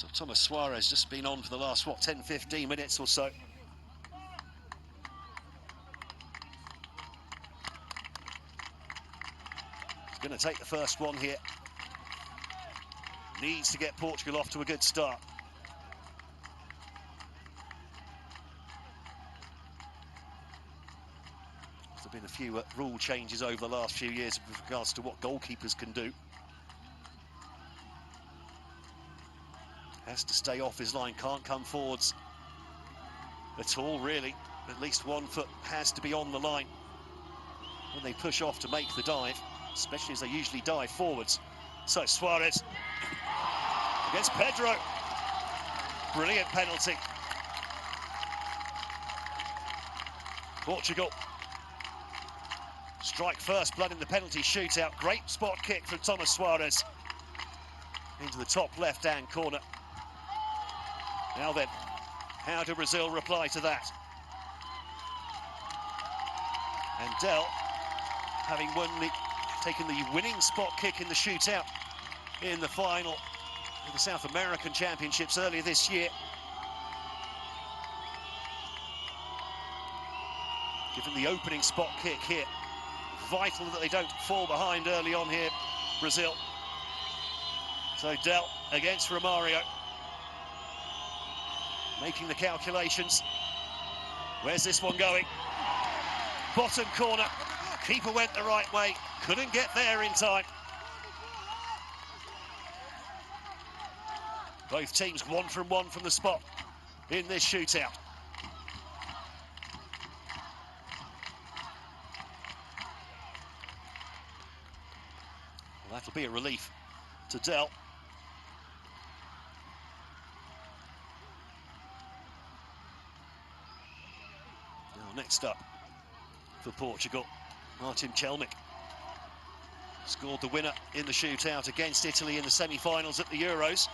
So Thomas Suarez just been on for the last, what, 10, 15 minutes or so. He's going to take the first one here. Needs to get Portugal off to a good start. There's been a few rule changes over the last few years with regards to what goalkeepers can do. Has to stay off his line, can't come forwards at all, really. At least 1 foot has to be on the line when they push off to make the dive, especially as they usually dive forwards. So Suarez against Pedro. Brilliant penalty. Portugal strike first blood in the penalty shootout. Great spot kick from Thomas Suarez into the top left-hand corner. Now then, how do Brazil reply to that? And Del, having taken the winning spot kick in the shootout in the final of the South American Championships earlier this year, given the opening spot kick here, vital that they don't fall behind early on here, Brazil. So Del against Romario, making the calculations. Where's this one going? Bottom corner. Keeper went the right way, couldn't get there in time. Both teams 1 from 1 from the spot in this shootout. Well, that'll be a relief to Del. Now next up for Portugal, Martin Chelmic scored the winner in the shootout against Italy in the semi-finals at the Euros.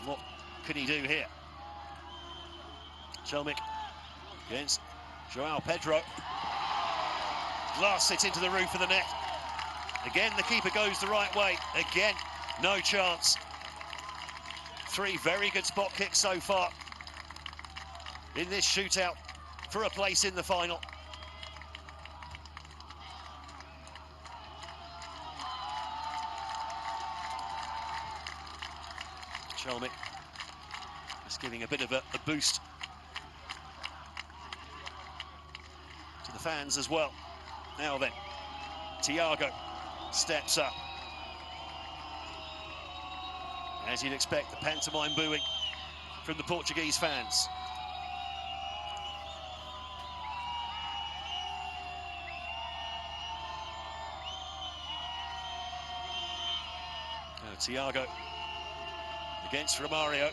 What can he do here? Chelmic against João Pedro. Glass it into the roof of the net. Again, the keeper goes the right way. Again, no chance. 3 very good spot kicks so far in this shootout for a place in the final. Chelmic just giving a bit of a boost to the fans as well. Now then, Thiago steps up. As you'd expect, the pantomime booing from the Portuguese fans. Now Thiago against Romario.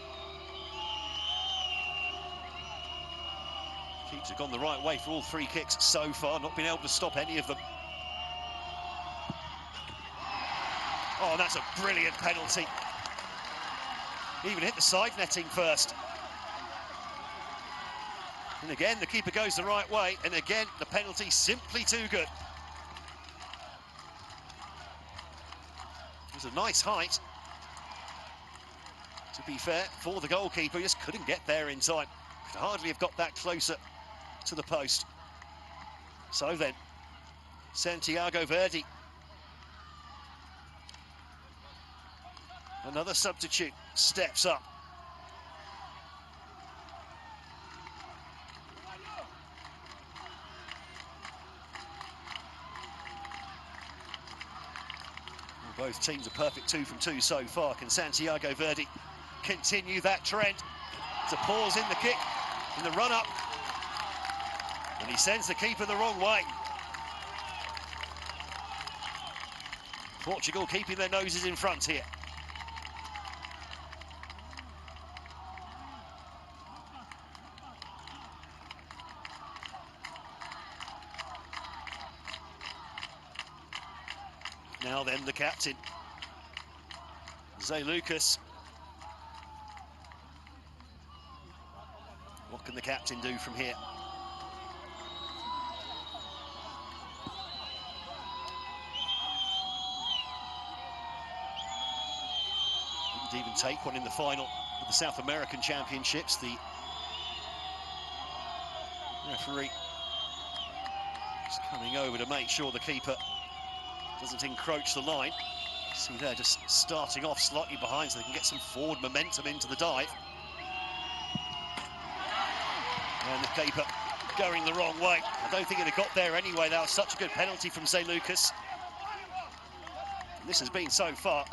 Keeps it gone the right way for all 3 kicks so far, not been able to stop any of them. Oh, that's a brilliant penalty. Even hit the side netting first. And again, the keeper goes the right way, and again, the penalty simply too good. It was a nice height, to be fair, for the goalkeeper. He just couldn't get there in time. Could hardly have got that closer to the post. So then, Santiago Verdi. Another substitute steps up. Well, both teams are perfect 2 from 2 so far. Can Santiago Verdi continue that trend? It's a pause in the kick, in the run-up. And he sends the keeper the wrong way. Portugal keeping their noses in front here. Now then, the captain, Zé Lucas. What can the captain do from here? Did even take one in the final of the South American Championships. The referee is coming over to make sure the keeper doesn't encroach the line. See there, just starting off slightly behind so they can get some forward momentum into the dive. And the keeper going the wrong way. I don't think it had got there anyway. That was such a good penalty from Zé Lucas. And this has been so far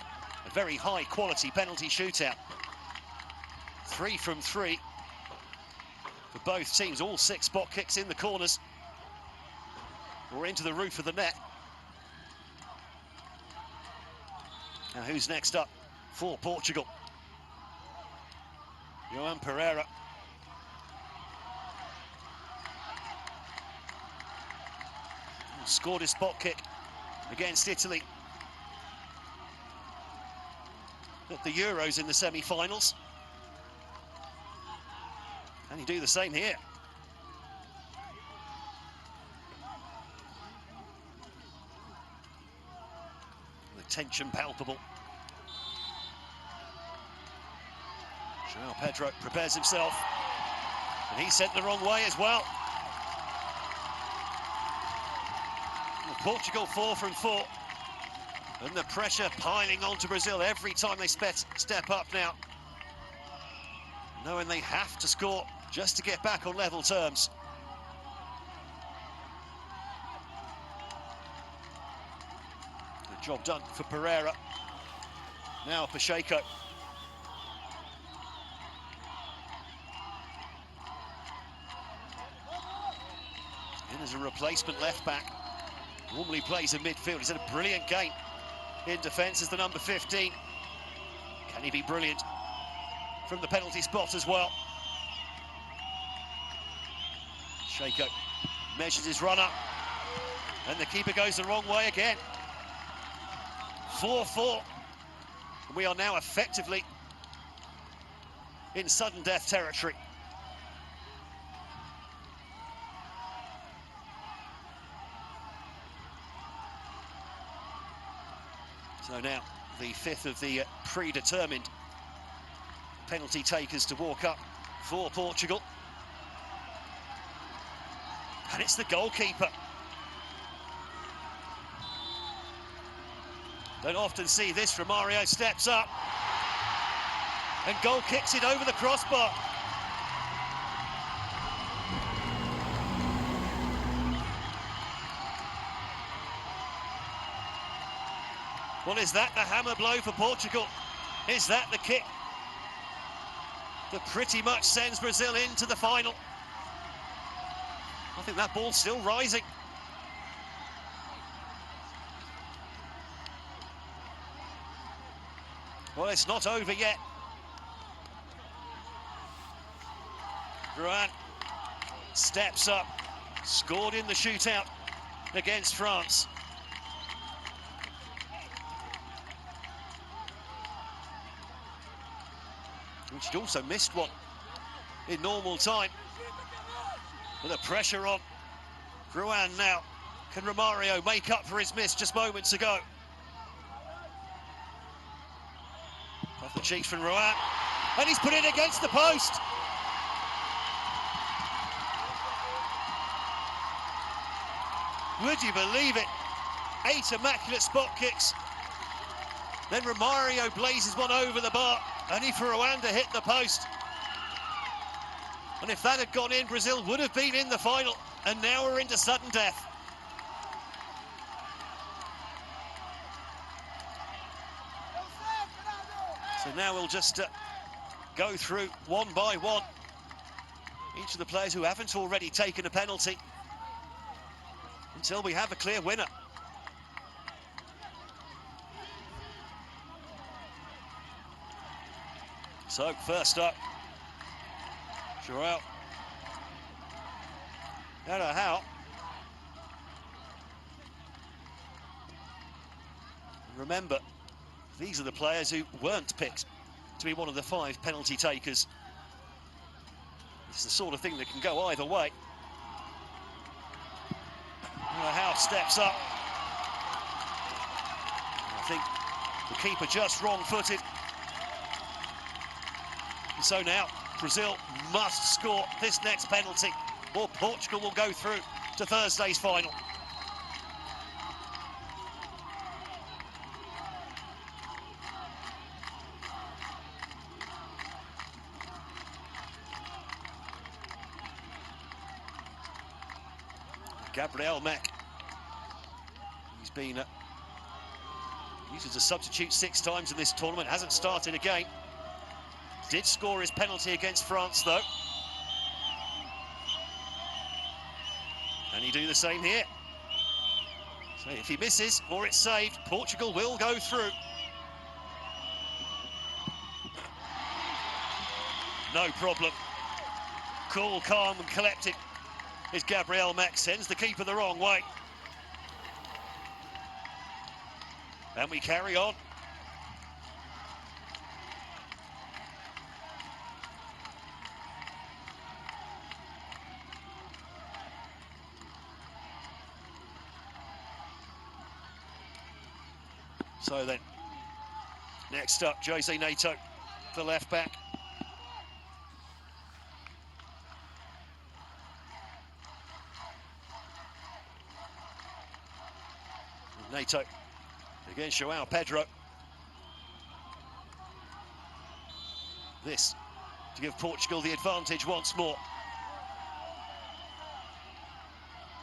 a very high quality penalty shootout. 3 from 3 for both teams. All 6 spot kicks in the corners or into the roof of the net. Now who's next up for Portugal? João Pereira. Scored his spot kick against Italy at the Euros in the semi-finals. Can he do the same here? The tension palpable. João Pedro prepares himself, and he's sent the wrong way as well. Portugal 4 from 4, and the pressure piling onto Brazil every time they step up now, knowing they have to score just to get back on level terms. The job done for Pereira. Now Pacheco. In as a replacement left back. Normally plays in midfield. He's had a brilliant game in defence as the number 15. Can he be brilliant from the penalty spot as well? Pacheco measures his run up, and the keeper goes the wrong way again. 4-4. We are now effectively in sudden death territory. So now the 5th of the predetermined penalty takers to walk up for Portugal. And it's the goalkeeper. Don't often see this. Romario steps up and goal kicks it over the crossbar. Well, is that the hammer blow for Portugal? Is that the kick that pretty much sends Brazil into the final? I think that ball's still rising. Well, it's not over yet. Ruan steps up, scored in the shootout against France. Which had also missed one in normal time. With the pressure on Ruan now. Can Romario make up for his miss just moments ago? Off the cheeks from Ruan, and he's put it against the post. Would you believe it? 8 immaculate spot kicks. Then Romario blazes one over the bar, only for Ruan to hit the post. And if that had gone in, Brazil would have been in the final, and now we're into sudden death. So now we'll just go through one by one each of the players who haven't already taken a penalty until we have a clear winner. So first up, João. I don't know how. Remember, these are the players who weren't picked to be one of the 5 penalty takers. It's the sort of thing that can go either way. How steps up. I think the keeper just wrong-footed. So now Brazil must score this next penalty, or Portugal will go through to Thursday's final. Gabriel Mack, he's been used as a substitute 6 times in this tournament, hasn't started again. Did score his penalty against France though. And he do the same here. So if he misses or it's saved, Portugal will go through. No problem. Cool, calm and collected is Gabriel Mack, sends the keeper the wrong way. And we carry on. So then, next up, Jose Neto, the left back. Neto against João Pedro. This to give Portugal the advantage once more.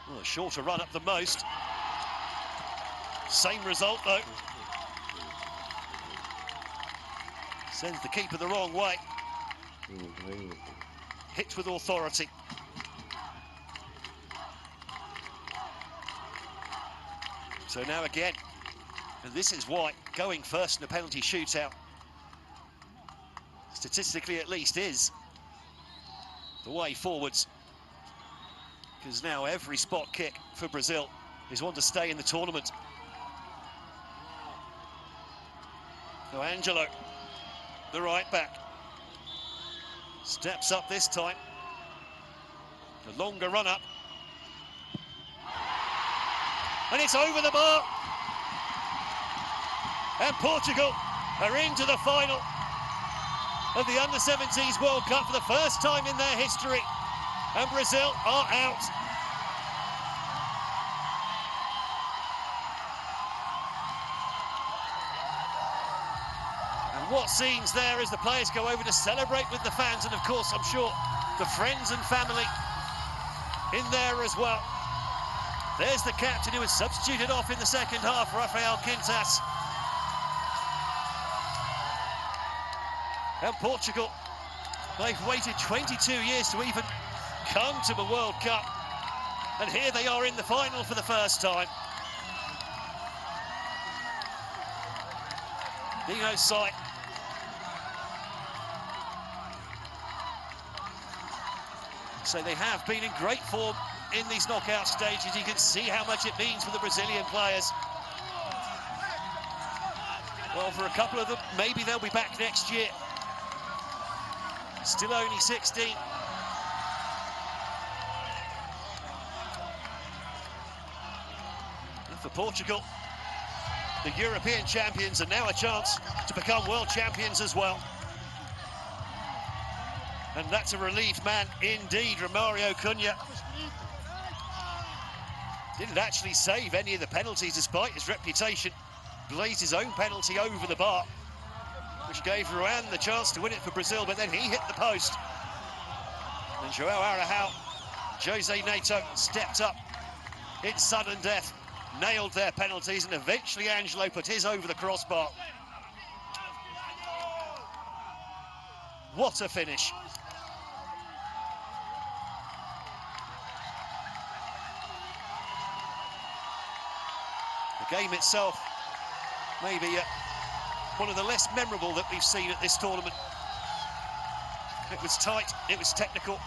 Well, a shorter run up than most. Same result though. Sends the keeper the wrong way. Hits with authority. So now again, and this is why going first in a penalty shootout, statistically at least, is the way forwards. Because now every spot kick for Brazil is one to stay in the tournament. So Angelo, the right back, steps up this time. The longer run up. And it's over the bar. And Portugal are into the final of the Under-17s World Cup for the first time in their history. And Brazil are out. And what scenes there as the players go over to celebrate with the fans, and of course I'm sure the friends and family in there as well. There's the captain who was substituted off in the second half, Rafael Quintas. And Portugal, they've waited 22 years to even come to the World Cup. And here they are in the final for the first time. Dino's sight. So they have been in great form in these knockout stages. You can see how much it means for the Brazilian players. Well, for a couple of them, maybe they'll be back next year. Still only 16. And for Portugal, the European champions are now a chance to become world champions as well. And that's a relieved man indeed, Romario Cunha. Didn't actually save any of the penalties despite his reputation. Blazed his own penalty over the bar, which gave Ruan the chance to win it for Brazil, but then he hit the post. And João Araujo, Jose Neto stepped up in sudden death, nailed their penalties, and eventually Angelo put his over the crossbar. What a finish. The game itself, maybe one of the less memorable that we've seen at this tournament. It was tight, it was technical.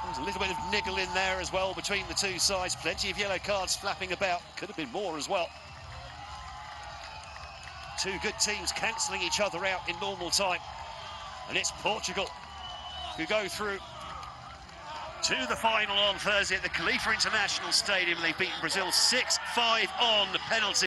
There was a little bit of niggle in there as well between the two sides. Plenty of yellow cards flapping about. Could have been more as well. Two good teams cancelling each other out in normal time. And it's Portugal who go through to the final on Thursday at the Khalifa International Stadium. They've beaten Brazil 6-5 on penalty.